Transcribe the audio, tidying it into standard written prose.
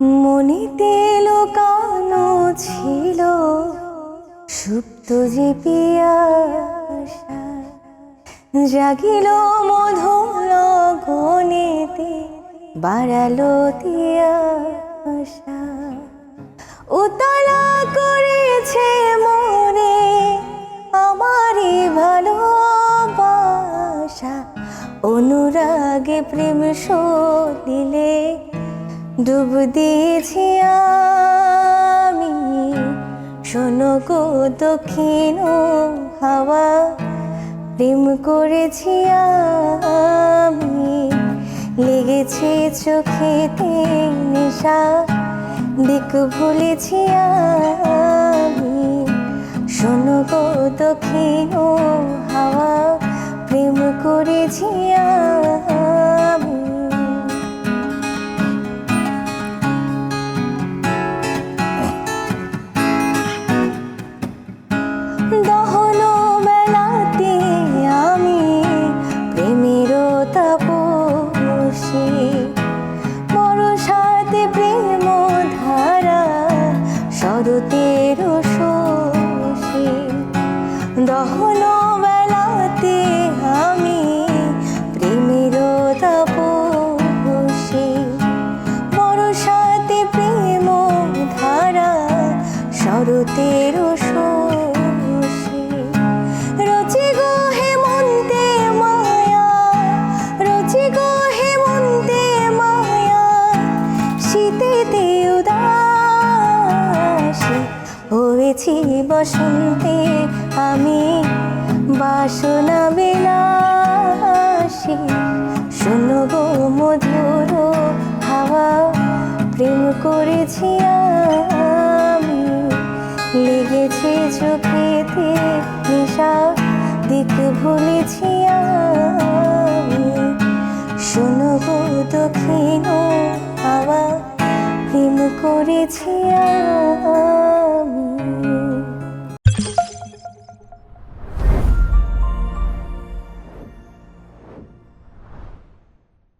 মনেতে লুকানো ছিল সুপ্ত যে পিয়াসা, জাগিল মধুর গনেতে বাড়ালো তিয়াসা। উতলা করেছে মনে আমারই ভালোবাসা, অনুরাগে প্রেম সলিলে ডুব দিয়েছি আমি। শোনো গো দক্ষিণ হাওয়া, প্রেম করেছি আমি। লেগেছে চোখেতে নেশা, দিক ভুলেছি আমি। শোনো গো দক্ষিণ হাওয়া, প্রেম করেছি আমি। দহন বেলাতে আমি প্রেমের তাপসী, বরসাতে প্রেম ধারা শরতের শশী। দহন বেলাতে আমি প্রেমের তাপসী, বরসাতে প্রেম ধারা শরতের শশী। রচি গো হেমন্তে মায়া, রচি গো হেমন্তে মায়া, শীতেতে উদাসী হয়েছি বসন্তে আমি বাসনা বিলাসী। শোনো গো মধুর হাওয়া, প্রেম করেছি আমি। লেগেছে চোখেতে নেশা, দিক ভুলেছি আমি। শোনো গো দক্ষিণ হাওয়া, প্রেম করেছি আমি।